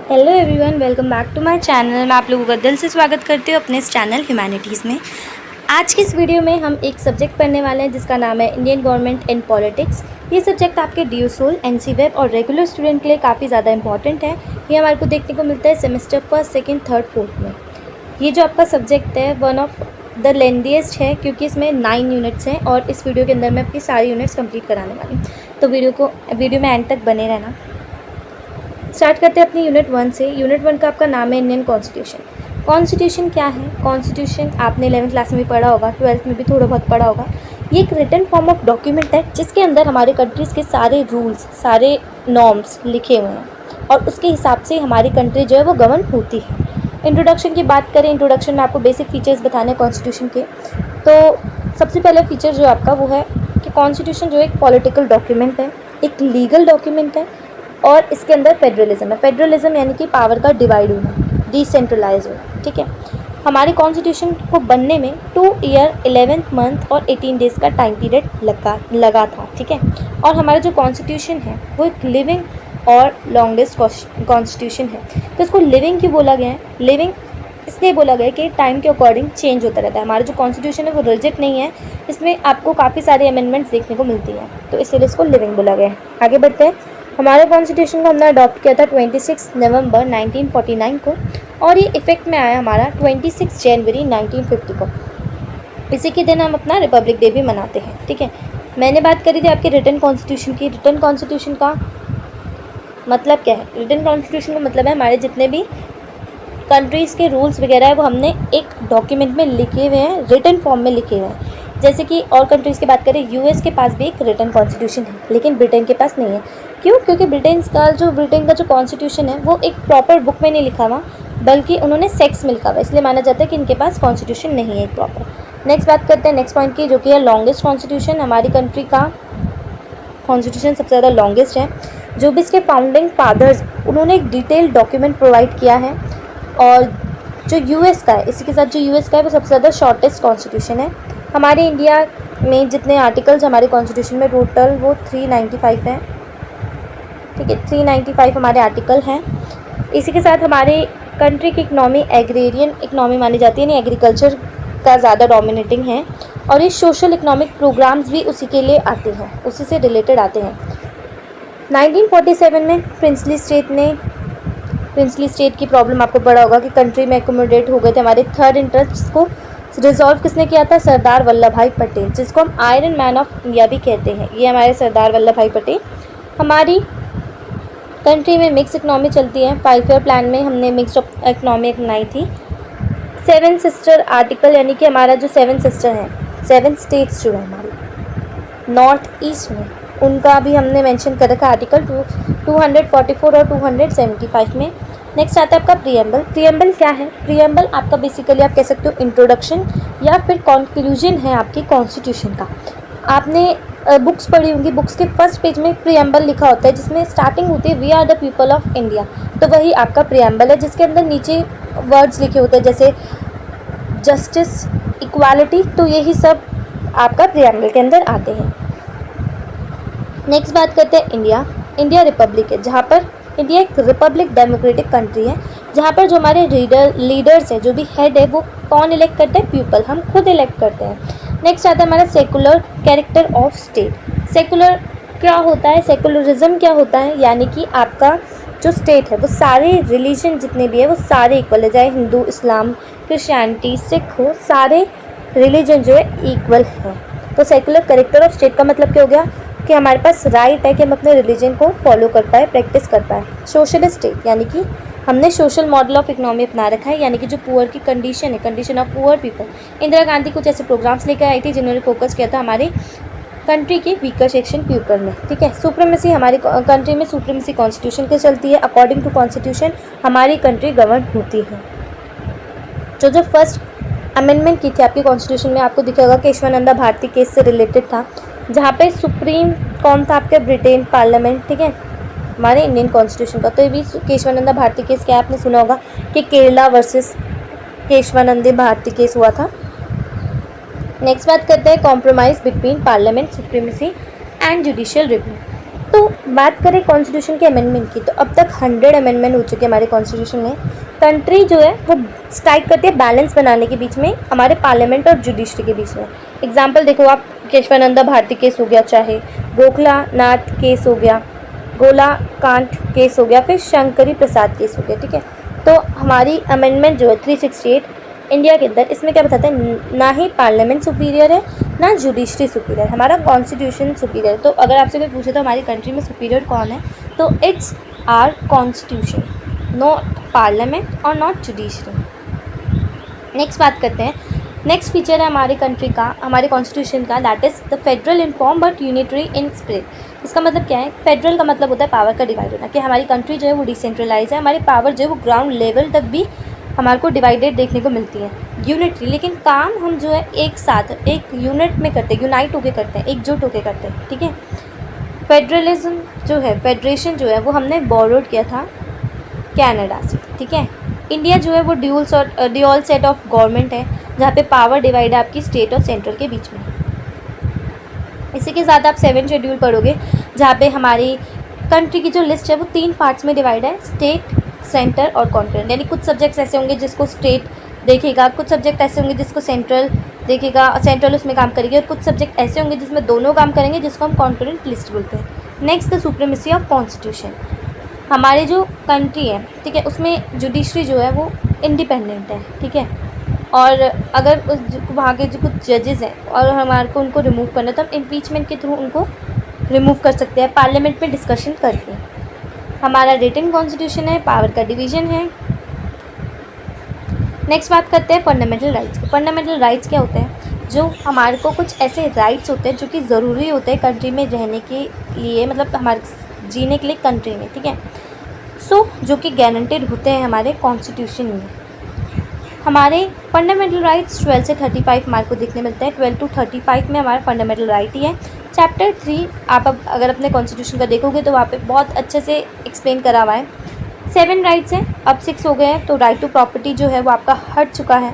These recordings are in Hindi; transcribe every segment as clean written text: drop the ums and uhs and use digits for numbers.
Hello everyone, welcome back to my channel. मैं आप लोगों का दिल से स्वागत करती हूँ अपने इस चैनल ह्यूमैनिटीज़ में। आज की इस वीडियो में हम एक सब्जेक्ट पढ़ने वाले हैं जिसका नाम है इंडियन गवर्नमेंट एंड पॉलिटिक्स। ये सब्जेक्ट आपके DU-SOL, NC वेब और रेगुलर स्टूडेंट के लिए काफ़ी ज़्यादा इंपॉर्टेंट है। ये हमारे को देखने को मिलता है semester first, second, third, fourth में। ये जो आपका सब्जेक्ट है वन ऑफ द लेंथीएस्ट है क्योंकि इसमें 9 यूनिट्स हैं और इस वीडियो के अंदर मैं अपनी सारी यूनिट्स कंप्लीट कराने वाली हूँ। तो वीडियो में एंड तक बने रहना। स्टार्ट करते हैं अपनी यूनिट 1 से। यूनिट 1 का आपका नाम है इंडियन कॉन्स्टिट्यूशन। कॉन्स्टिट्यूशन क्या है? कॉन्स्टिट्यूशन आपने 11th क्लास में भी पढ़ा होगा, 12th में भी थोड़ा बहुत पढ़ा होगा। ये एक रिटन फॉर्म ऑफ डॉक्यूमेंट है जिसके अंदर हमारे कंट्रीज़ के सारे रूल्स, सारे नॉर्म्स लिखे हुए हैं और उसके हिसाब से हमारी कंट्री जो है वो गवर्न होती है। इंट्रोडक्शन की बात करें, इंट्रोडक्शन में आपको बेसिक फीचर्स बताने हैं कॉन्स्टिट्यूशन के। तो सबसे पहला फीचर जो आपका वो है कि कॉन्स्टिट्यूशन जो एक पॉलिटिकल डॉक्यूमेंट है, एक लीगल डॉक्यूमेंट है और इसके अंदर फेडरलिज्म है। फेडरलिज्म यानी कि पावर का डिवाइड होना, डिसेंट्रलाइज होना। ठीक है, हमारे कॉन्स्टिट्यूशन को बनने में 2 ईयर 11 मंथ और 18 डेज़ का टाइम पीरियड लगा था। ठीक है, और हमारा जो कॉन्स्टिट्यूशन है वो एक लिविंग और लॉन्गेस्ट कॉन्स्टिट्यूशन है। तो इसको लिविंग क्यों बोला गया है? लिविंग इसलिए बोला गया कि टाइम के अकॉर्डिंग चेंज होता रहता है। हमारा जो कॉन्स्टिट्यूशन है वो रिजिड नहीं है, इसमें आपको काफ़ी सारे अमेंडमेंट्स देखने को मिलती हैं, तो इसलिए इसको लिविंग बोला गया है। आगे बढ़ते हैं। हमारे कॉन्स्टिट्यूशन को हमने अडॉप्ट किया था 26 नवंबर 1949 को और ये इफेक्ट में आया हमारा 26 जनवरी 1950 को। इसी के दिन हम अपना रिपब्लिक डे भी मनाते हैं। ठीक है, मैंने बात करी थी आपके रिटन कॉन्स्टिट्यूशन की। रिटन कॉन्स्टिट्यूशन का मतलब क्या है? रिटन कॉन्स्टिट्यूशन का मतलब है हमारे जितने भी कंट्रीज़ के रूल्स वगैरह है वो हमने एक डॉक्यूमेंट में लिखे हुए हैं, रिटन फॉर्म में लिखे हुए हैं। जैसे कि और कंट्रीज़ की बात करें, US के पास भी एक रिटन कॉन्स्टिट्यूशन है लेकिन ब्रिटेन के पास नहीं है। क्यों? क्योंकि ब्रिटेन का जो कॉन्स्टिट्यूशन है वो एक प्रॉपर बुक में नहीं लिखा हुआ, बल्कि उन्होंने सेक्स में लिखा हुआ, इसलिए माना जाता है कि इनके पास कॉन्स्टिट्यूशन नहीं है एक प्रॉपर। नेक्स्ट बात करते हैं नेक्स्ट पॉइंट की, जो कि है लॉन्गेस्ट कॉन्स्टिट्यूशन। हमारी कंट्री का कॉन्स्टिट्यूशन सबसे ज़्यादा लॉन्गेस्ट है। जो भी इसके फाउंडिंग फादर्स, उन्होंने एक डिटेल डॉक्यूमेंट प्रोवाइड किया है। और जो US का है, इसी के साथ जो US का है वो सबसे ज़्यादा शॉर्टेस्ट कॉन्स्टिट्यूशन है। हमारे इंडिया में जितने आर्टिकल्स हमारे कॉन्स्टिट्यूशन में टोटल वो 395 हैं। ठीक है, 395 हमारे आर्टिकल हैं। इसी के साथ हमारे कंट्री की इकनॉमी एग्रेरियन इकनॉमी मानी जाती है, यानी एग्रीकल्चर का ज़्यादा डोमिनेटिंग है और ये सोशल इकनॉमिक प्रोग्राम्स भी उसी के लिए आते हैं, उसी से रिलेटेड आते हैं। 1947 में प्रिंसली स्टेट की प्रॉब्लम आपको पड़ा होगा कि कंट्री में एकोमोडेट हो गए थे हमारे थर्ड इंटरेस्ट को रिजॉल्व किसने किया था? सरदार वल्लभ भाई पटेल, जिसको हम आयरन मैन ऑफ इंडिया भी कहते हैं। ये हमारे सरदार वल्लभ भाई पटेल। हमारी कंट्री में मिक्स इकनॉमी चलती है। 5 ईयर प्लान में हमने मिक्स्ड इकनॉमी अपनाई थी। 7 सिस्टर आर्टिकल, यानी कि हमारा जो 7 सिस्टर हैं, 7 स्टेट्स जो है हमारी नॉर्थ ईस्ट में, उनका भी हमने मेंशन कर रखा आर्टिकल 244 और 275 में। नेक्स्ट आता है आपका प्रीएम्बल। प्रीएम्बल क्या है? प्रीएम्बल आपका बेसिकली आप कह सकते हो इंट्रोडक्शन या फिर कंक्लूजन है आपकी कॉन्स्टिट्यूशन का। आपने बुक्स पढ़ी होंगी, बुक्स के फर्स्ट पेज में प्रीएम्बल लिखा होता है जिसमें स्टार्टिंग होती है we are the people of India, तो वही आपका प्रीएम्बल है जिसके अंदर नीचे वर्ड्स लिखे होते हैं जैसे जस्टिस, इक्वालिटी, तो यही सब आपका प्रीएम्बल के अंदर आते हैं। नेक्स्ट बात करते हैं इंडिया रिपब्लिक है, जहाँ पर इंडिया एक रिपब्लिक डेमोक्रेटिक कंट्री है, जहाँ पर जो हमारे लीडर्स हैं, जो भी हेड है, वो कौन इलेक्ट करते हैं? पीपल, हम खुद इलेक्ट करते हैं। नेक्स्ट आता है हमारा secular character of state. Secular क्या होता है? सेकुलरिज्म क्या होता है? यानी कि आपका जो स्टेट है वो सारे रिलीजन जितने भी है वो सारे इक्वल है, चाहे हिंदू, इस्लाम, क्रिश्चियनिटी, सिख हो, सारे रिलीजन जो है इक्वल है। तो सेकुलर कैरेक्टर ऑफ स्टेट का मतलब क्या हो गया कि हमारे पास राइट है कि हम अपने रिलीजन को फॉलो कर पाए, प्रैक्टिस कर पाए। सोशलिस्ट स्टेट, यानी कि हमने सोशल मॉडल ऑफ इकनॉमी अपना रखा है, यानी कि जो पुअर की कंडीशन है, condition of poor people. Indira Gandhi कुछ ऐसे प्रोग्राम्स लेकर आई थी जिन्होंने फोकस किया था हमारे कंट्री के वीकर सेक्शन पीपल में। ठीक है, सुप्रीमेसी, हमारी कंट्री में सुप्रीमेसी कॉन्स्टिट्यूशन की चलती है। अकॉर्डिंग टू कॉन्स्टिट्यूशन हमारी कंट्री गवर्न होती है। जो फर्स्ट अमेंडमेंट की थी आपकी कॉन्स्टिट्यूशन में, आपको दिखेगा केशवानंदा भारती केस से रिलेटेड था, जहाँ पे सुप्रीम कौन था? आपके ब्रिटेन पार्लियामेंट। ठीक है, हमारे इंडियन कॉन्स्टिट्यूशन का। तो ये भी केशवानंदा भारती केस क्या आपने सुना होगा कि केरला वर्सेस केशवानंदा भारती केस हुआ था। नेक्स्ट बात करते हैं compromise between parliament supremacy and judicial review. तो बात करें कॉन्स्टिट्यूशन के अमेंडमेंट की, तो अब तक 100 अमेंडमेंट हो चुके हैं हमारे कॉन्स्टिट्यूशन में। कंट्री जो है वो स्ट्राइक करती है बैलेंस बनाने के बीच में, हमारे पार्लियामेंट और जुडिशरी के बीच में। एग्जाम्पल देखो आप, केशवानंदा भारती केस हो गया, चाहे गोखलानाथ केस हो गया, गोलाकांत केस हो गया, फिर शंकरी प्रसाद केस हो गया, ठीक है। तो हमारी अमेंडमेंट जो है 368 इंडिया के अंदर, इसमें क्या बताते हैं, ना ही पार्लियामेंट सुपीरियर है ना जुडिशरी सुपीरियर, हमारा कॉन्स्टिट्यूशन सुपीरियर। तो अगर आपसे कोई पूछे तो हमारी कंट्री में सुपीरियर कौन है, तो it's our constitution, not parliament और नॉट जुडिशरी। नेक्स्ट बात करते हैं, नेक्स्ट फीचर है हमारी कंट्री का, हमारे कॉन्स्टिट्यूशन का, that is the federal in form but unitary in spirit. इसका मतलब क्या है, फेडरल का मतलब होता है पावर का डिवाइड होना, कि हमारी कंट्री जो है वो डिसेंट्रलाइज है, हमारी पावर जो है वो ग्राउंड लेवल तक भी हमारे को डिवाइडेड देखने को मिलती है। यूनिटरी, लेकिन काम हम जो है एक साथ एक यूनिट में करते हैं, यूनाइट होकर करते हैं, एकजुट होकर करते हैं, ठीक है। फेडरलिज्म जो है, फेडरेशन जो है वो हमने बोरोड किया था कनाडा से, ठीक है। इंडिया जो है वो ड्यूअल सेट ऑफ गवर्नमेंट है, जहाँ पे पावर डिवाइड है आपकी स्टेट और सेंट्रल के बीच में। इसी के साथ आप 7 शेड्यूल पढ़ोगे, जहाँ पे हमारी कंट्री की जो लिस्ट है वो 3 पार्ट्स में डिवाइड है, स्टेट, सेंटर और कॉन्करेंट। यानी कुछ सब्जेक्ट्स ऐसे होंगे जिसको स्टेट देखेगा, कुछ सब्जेक्ट ऐसे होंगे जिसको सेंट्रल देखेगा, सेंट्रल उसमें काम करेगी, और कुछ सब्जेक्ट ऐसे होंगे जिसमें दोनों काम करेंगे, जिसको हम कॉन्करेंट लिस्ट बोलते हैं। Next the supremacy of constitution. हमारे जो कंट्री है, ठीक है, उसमें जुडिशरी जो है वो इंडिपेंडेंट है, ठीक है। और अगर वहाँ के जो कुछ जजेस हैं और हमारे को उनको रिमूव करना है, तो हम इम्पीचमेंट के थ्रू उनको रिमूव कर सकते हैं, पार्लियामेंट में डिस्कशन करके। हमारा रिटन कॉन्स्टिट्यूशन है, पावर का डिवीज़न है। नेक्स्ट बात करते हैं फंडामेंटल राइट्स की। फंडामेंटल राइट्स क्या होते हैं, जो हमारे को कुछ ऐसे राइट्स होते हैं जो कि ज़रूरी होते हैं कंट्री में रहने के लिए, मतलब हमारे जीने के लिए कंट्री में, ठीक है। जो कि गारंटेड होते हैं हमारे कॉन्स्टिट्यूशन में। हमारे फंडामेंटल राइट्स 12 से 35 मार्क को देखने मिलते हैं। 12 to 35 में हमारा फंडामेंटल राइट ही है। चैप्टर 3 आप अब अगर अपने कॉन्स्टिट्यूशन का देखोगे तो वहाँ पे बहुत अच्छे से एक्सप्लेन करा हुआ है। 7 राइट्स हैं, अब 6 हो गए हैं। तो राइट टू प्रॉपर्टी जो है वो आपका हट चुका है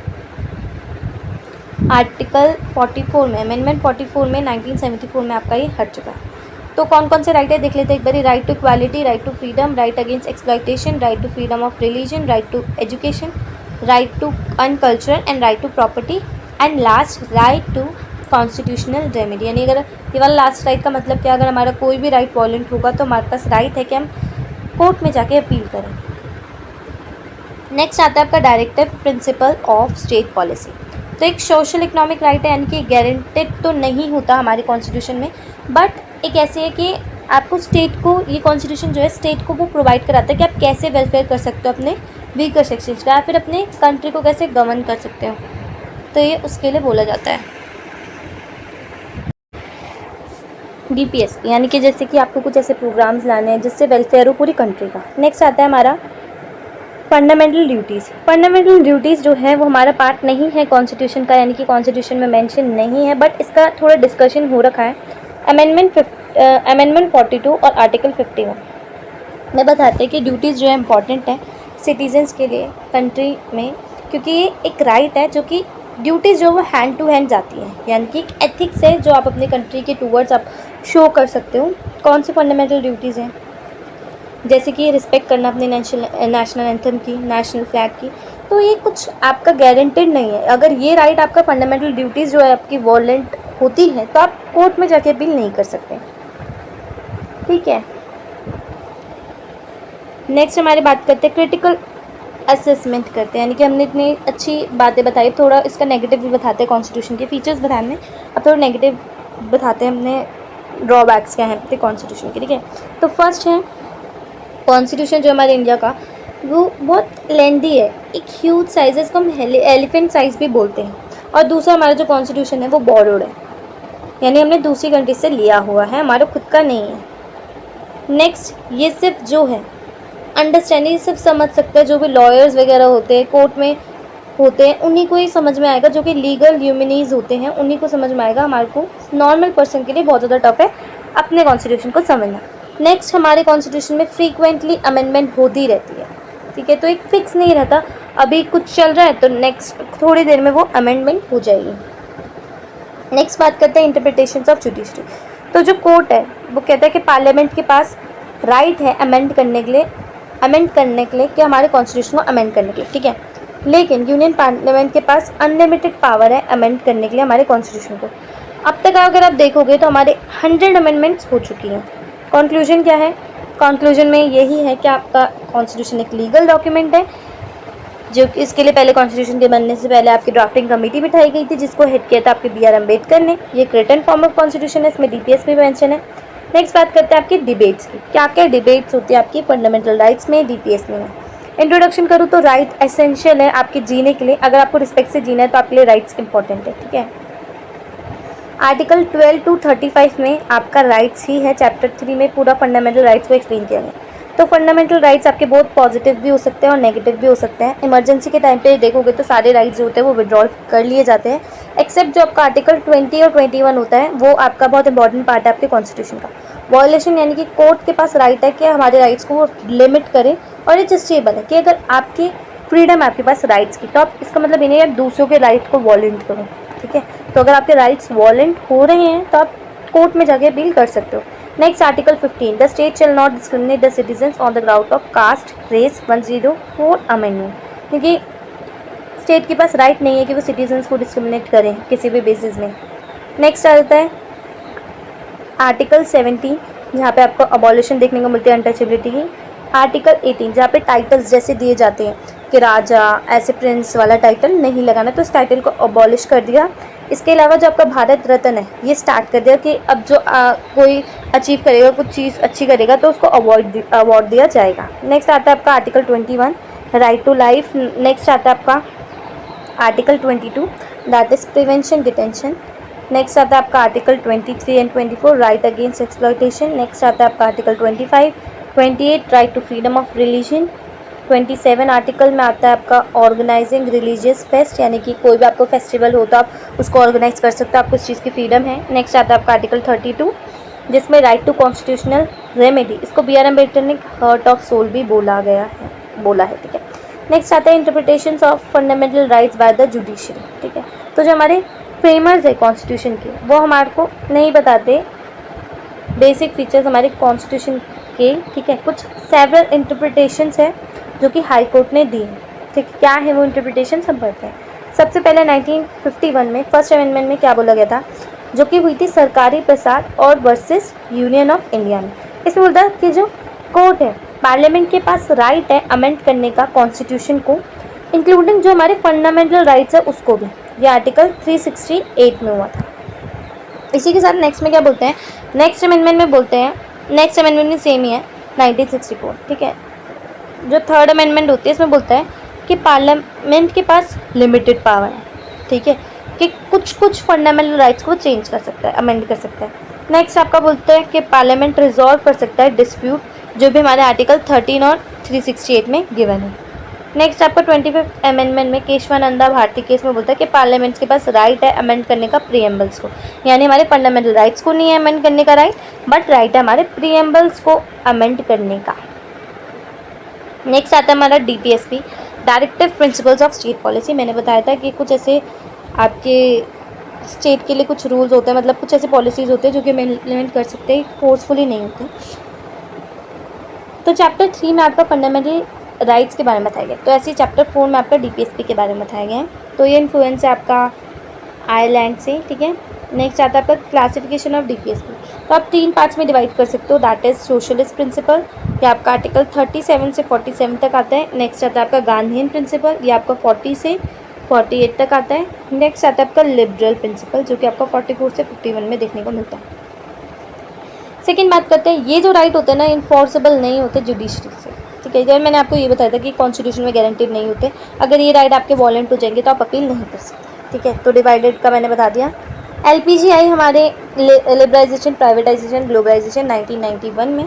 आर्टिकल 44 में, अमेंडमेंट 44 में 1974 में आपका ये हट चुका है। तो कौन कौन से राइट है देख लेते हैं एक बारी। Right to equality, right to freedom, right against exploitation, right to freedom of religion, right to education, right to uncultural and right to property, and last right to constitutional remedy. यानी अगर ये वाला लास्ट राइट का मतलब क्या, अगर हमारा कोई भी राइट वॉलेंट होगा तो हमारे पास राइट है कि हम कोर्ट में जाके अपील करें। नेक्स्ट आता है आपका directive principle of state policy. तो एक सोशल इकोनॉमिक राइट है, यानी कि गारंटेड तो नहीं होता हमारे कॉन्स्टिट्यूशन में, बट एक ऐसे है कि आपको स्टेट को, ये कॉन्स्टिट्यूशन जो है स्टेट को वो प्रोवाइड कराता है कि आप कैसे वेलफेयर कर सकते हो अपने वीकर सेक्शंस का, या फिर अपने कंट्री को कैसे गवर्न कर सकते हो। तो ये उसके लिए बोला जाता है DPS, यानी कि जैसे कि आपको कुछ ऐसे प्रोग्राम्स लाने हैं जिससे वेलफेयर हो पूरी कंट्री का। नेक्स्ट आता है हमारा फंडामेंटल ड्यूटीज़। फंडामेंटल ड्यूटीज़ जो है वो हमारा पार्ट नहीं है कॉन्स्टिट्यूशन का, यानी कि कॉन्स्टिट्यूशन में मेंशन नहीं है, बट इसका थोड़ा डिस्कशन हो रखा है अमेंडमेंट 42 और आर्टिकल 51 में बताते हैं कि ड्यूटीज़ जो है इम्पॉर्टेंट है सिटीजन्स के लिए कंट्री में, क्योंकि ये एक राइट है जो कि ड्यूटीज़ जो वो हैंड टू हैंड जाती हैं, यानी कि एक एथिक्स है जो आप अपनी कंट्री के टूवर्ड्स आप शो कर सकते हो। कौन सी फंडामेंटल ड्यूटीज़ हैं, जैसे कि रिस्पेक्ट करना अपने नेशनल एंथम की, नेशनल फ्लैग की। तो ये कुछ आपका गारंटेड नहीं है। अगर ये राइट आपका फंडामेंटल ड्यूटीज़ जो है आपकी वॉलेंट होती है तो आप कोर्ट में जाके अपील नहीं कर सकते, ठीक है। नेक्स्ट हमारी बात करते हैं क्रिटिकल असेसमेंट करते हैं, यानी कि हमने इतनी अच्छी बातें बताई, थोड़ा इसका नेगेटिव भी बताते हैं, कॉन्स्टिट्यूशन के फीचर्स बताने, अब थोड़ा नेगेटिव बताते हैं हमने ड्रॉबैक्स क्या हैं कॉन्स्टिट्यूशन के, ठीक है। तो फर्स्ट है कॉन्स्टिट्यूशन जो हमारे इंडिया का वो बहुत लेंदी है, एक ह्यूज साइज है, इसको हम एलिफेंट साइज़ भी बोलते हैं। और दूसरा हमारा जो कॉन्स्टिट्यूशन है वो बोरोड है, यानी हमने दूसरी कंट्री से लिया हुआ है, हमारा खुद का नहीं है। नेक्स्ट ये सिर्फ जो है अंडरस्टैंडिंग सिर्फ समझ सकते हैं जो भी लॉयर्स वगैरह होते हैं कोर्ट में होते हैं, उन्हीं को ही समझ में आएगा, जो कि लीगल ह्यूमनीज होते हैं उन्हीं को समझ में आएगा। हमारे को नॉर्मल पर्सन के लिए बहुत ज़्यादा टफ है अपने कॉन्स्टिट्यूशन को समझना। नेक्स्ट हमारे कॉन्स्टिट्यूशन में फ्रीक्वेंटली अमेंडमेंट होती रहती है, ठीक है। तो एक फिक्स नहीं रहता, अभी कुछ चल रहा है तो नेक्स्ट थोड़ी देर में वो अमेंडमेंट हो जाएगी। नेक्स्ट बात करते हैं इंटरप्रिटेशंस ऑफ जुडिशरी। तो जो कोर्ट है वो कहता है कि पार्लियामेंट के पास राइट है अमेंड करने के लिए कि हमारे कॉन्स्टिट्यूशन को अमेंड करने के लिए, ठीक है। लेकिन यूनियन पार्लियामेंट के पास अनलिमिटेड पावर है अमेंड करने के लिए हमारे कॉन्स्टिट्यूशन को। अब तक अगर आप देखोगे तो हमारे 100 अमेंडमेंट्स हो चुकी हैं। कंक्लूजन क्या है? कंक्लूजन में यही है कि आपका कॉन्स्टिट्यूशन एक लीगल डॉक्यूमेंट है, जो इसके लिए पहले कॉन्स्टिट्यूशन के बनने से पहले आपकी ड्राफ्टिंग कमेटी बिठाई गई थी, जिसको हेड किया था आपके BR अम्बेडकर ने। ये एक रिटन फॉर्म ऑफ कॉन्स्टिट्यूशन है, इसमें DPS भी मेंशन है। नेक्स्ट बात करते हैं आपकी डिबेट्स की। क्या क्या डिबेट्स होती है आपकी फंडामेंटल राइट्स में, DPS में। इंट्रोडक्शन करूँ तो राइट एसेंशियल है आपके जीने के लिए। अगर आपको रिस्पेक्ट से जीना है तो आपके लिए राइट्स इंपॉर्टेंट है, ठीक है। आर्टिकल 12 to 35 में आपका राइट्स ही है। चैप्टर 3 में पूरा फंडामेंटल राइट्स को एक्सप्लेन किया गया। तो फंडामेंटल राइट्स आपके बहुत पॉजिटिव भी हो सकते हैं और नेगेटिव भी हो सकते हैं। इमरजेंसी के टाइम पे देखोगे तो सारे राइट्स जो होते हैं वो विड्रॉल कर लिए जाते हैं, एक्सेप्ट जो आपका आर्टिकल 20 और 21 होता है, वो आपका बहुत इंपॉर्टेंट पार्ट है आपके कॉन्स्टिट्यूशन का। वॉयलेशन यानी कि कोर्ट के पास राइट है कि हमारे राइट्स को वो लिमिट करे, और ये जस्टिसेबल है कि अगर आपकी फ्रीडम है आपके पास राइट्स की, तो आप इसका मतलब ये नहीं है दूसरों के राइट को वॉलेंट करो, ठीक है। तो अगर आपके राइट्स वॉलेंट हो रहे हैं तो आप कोर्ट में जाके अपील कर सकते हो। Next article 15, the state shall not discriminate the citizens on the ground of caste, race, 104 amendment. क्योंकि स्टेट के पास राइट नहीं है कि वो सिटीजन्स को डिस्क्रिमिनेट करें किसी भी बेसिस में। नेक्स्ट आता है आर्टिकल 17, जहाँ पे आपको अबॉलिशन देखने को मिलती है अनटचेबिलिटी की। आर्टिकल 18, जहाँ पे टाइटल्स जैसे दिए जाते हैं कि राजा, ऐसे प्रिंस वाला टाइटल नहीं लगाना, तो इस टाइटल को अबॉलिश कर दिया। इसके अलावा जो आपका भारत रत्न है ये स्टार्ट कर दिया कि अब जो कोई अचीव करेगा, कुछ चीज़ अच्छी करेगा तो उसको अवार्ड दिया जाएगा। नेक्स्ट आता है आपका article 21, right to life. Next आता है आपका article 22, that is prevention detention. Next आता है आपका article 23 and 24, right against exploitation. Next आता है आपका article 25, 28, right to freedom of religion. 27 article में आता है आपका ऑर्गेनाइजिंग रिलीजियस फेस्ट, यानी कि कोई भी आपको फेस्टिवल हो तो आप उसको ऑर्गेनाइज कर सकते हो, आपको इस चीज़ की फ्रीडम है। नेक्स्ट आता है आपका आर्टिकल 32, जिसमें राइट टू कॉन्स्टिट्यूशनल रेमेडी, इसको BR अम्बेडकर ने हार्ट ऑफ सोल भी बोला है, ठीक है। नेक्स्ट आता है interpretations of fundamental rights by the judiciary, ठीक है। तो जो हमारे फ्रेमर्स है कॉन्स्टिट्यूशन के, वो हमारे को नहीं बताते बेसिक फीचर्स हमारे कॉन्स्टिट्यूशन के, ठीक है। कुछ सेवरल इंटरप्रिटेशंस है जो कि हाई कोर्ट ने दी है, ठीक। क्या है वो इंटरप्रिटेशन, हम पढ़ते हैं। सबसे पहले 1951 में फर्स्ट अमेंडमेंट में क्या बोला गया था, जो कि हुई थी सरकारी प्रसाद और वर्सेस यूनियन ऑफ इंडिया में। इसमें बोलता है कि जो कोर्ट है, पार्लियामेंट के पास राइट है अमेंड करने का कॉन्स्टिट्यूशन को, इंक्लूडिंग जो हमारे फंडामेंटल राइट्स है उसको भी। ये आर्टिकल 368 में हुआ था। इसी के साथ नेक्स्ट में क्या बोलते हैं, नेक्स्ट अमेंडमेंट में बोलते हैं, नेक्स्ट अमेंडमेंट में सेम ही है 1964, ठीक है। जो थर्ड अमेंडमेंट होती है इसमें बोलता है कि पार्लियामेंट के पास लिमिटेड पावर है, ठीक है, कि कुछ फंडामेंटल राइट्स को चेंज कर सकता है, अमेंड कर सकता है। नेक्स्ट आपका बोलते हैं कि पार्लियामेंट रिजॉल्व कर सकता है डिस्प्यूट, जो भी हमारे आर्टिकल 13 और 368 में गिवन है। नेक्स्ट आपका 25th अमेंडमेंट में केशवानंदा भारती केस में बोलता है कि पार्लियामेंट के पास राइट है अमेंड करने का प्रीएम्बल्स को, यानी हमारे फंडामेंटल राइट्स को नहीं है अमेंड करने का राइट, बट राइट है हमारे प्रीएम्बल्स को अमेंड करने का। नेक्स्ट आता है हमारा DPSP, directive principles of state policy. मैंने बताया था कि कुछ ऐसे आपके स्टेट के लिए कुछ रूल्स होते हैं, मतलब कुछ ऐसे पॉलिसीज़ होते हैं जो कि हम इम्प्लीमेंट कर सकते हैं, फोर्सफुली नहीं होते। तो चैप्टर 3 में आपका फंडामेंटल राइट्स के बारे में बताया गया, तो ऐसे ही चैप्टर 4 में आपका DPSP के बारे में बताया गया है। तो ये इन्फ्लुएंस है आपका आयरलैंड से, ठीक है। नेक्स्ट आता है आपका क्लासिफिकेशन ऑफ DPSP, तो आप 3 पार्ट्स में डिवाइड कर सकते हो, दैट इज़ सोशलिस्ट प्रिंसिपल, ये आपका आर्टिकल 37 से 47 तक आता है। नेक्स्ट आता है आपका गांधीयन प्रिंसिपल, ये आपका 40 से 48 तक आता है। नेक्स्ट आता है आपका लिबरल प्रिंसिपल, जो कि आपका 44 से 51 में देखने को मिलता है। सेकेंड बात करते हैं, ये जो राइट होते हैं ना इन्फोर्सेबल नहीं होते जुडिशरी से, ठीक है। जब मैंने आपको ये बताया था कि कॉन्स्टिट्यूशन में गारंटीड नहीं होते, अगर ये राइट आपके वॉलेंट हो जाएंगे तो आप अपील नहीं कर सकते, ठीक है। तो डिवाइडेड का मैंने बता दिया। LPG आई हमारे लिबरलाइजेशन, प्राइवेटाइजेशन, ग्लोबलाइजेशन 1991 में,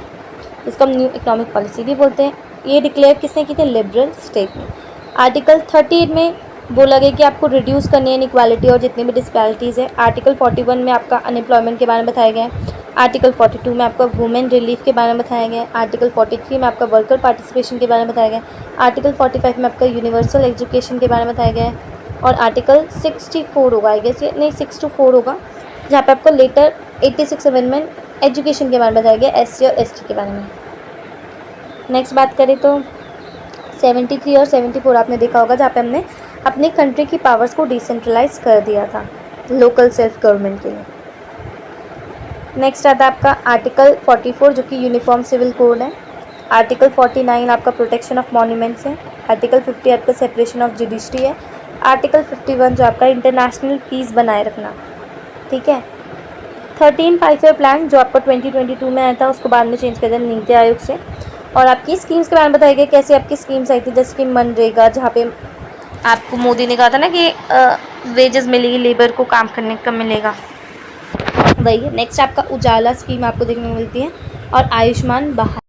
इसको हम न्यू इकोनॉमिक पॉलिसी भी बोलते हैं। ये डिक्लेयर किसने की थी, लिबरल स्टेट में। आर्टिकल 38 में बोला गया कि आपको रिड्यूस करनी है इनइक्वालिटी और जितनी भी डिस्पैरिटीज़ है। आर्टिकल 41 में आपका अनएम्प्लॉयमेंट के बारे में बताया गया है। आर्टिकल 42 में आपका वुमेन रिलीफ के बारे में बताया गया है। आर्टिकल 43 में आपका वर्कर पार्टिसिपेशन के बारे में बताया गया है। आर्टिकल 45 में आपका यूनिवर्सल एजुकेशन के बारे में बताया गया है। और आर्टिकल 64 होगा, आई गेस, नहीं 6 to 4 होगा, जहाँ पे आपको लेटर 86 अमेंडमेंट एजुकेशन के बारे में बताया गया, SC और ST के बारे में। नेक्स्ट बात करें तो 73 और 74 आपने देखा होगा, जहाँ पे हमने अपने कंट्री की पावर्स को डिसेंट्रलाइज कर दिया था लोकल सेल्फ गवर्नमेंट के लिए। नेक्स्ट आता है आपका आर्टिकल 44 जो कि यूनिफॉर्म सिविल कोड है। आर्टिकल 49 आपका प्रोटेक्शन ऑफ मॉन्यूमेंट्स है। आर्टिकल 50 आपका सेपरेशन ऑफ जुडिशरी है। आर्टिकल 51 जो आपका इंटरनेशनल पीस बनाए रखना, ठीक है। 13 5 प्लान जो आपका 2022 में आया था, उसको बाद में चेंज कर दिया नीति आयोग से। और आपकी स्कीम्स के बारे में बताया गया कैसे आपकी स्कीम्स आई थी, जैसे कि मनरेगा, जहाँ पे आपको मोदी ने कहा था ना कि वेजेस मिलेगी, लेबर को काम करने का मिलेगा, वही है। नेक्स्ट आपका उजाला स्कीम आपको देखने को मिलती है, और आयुष्मान भारत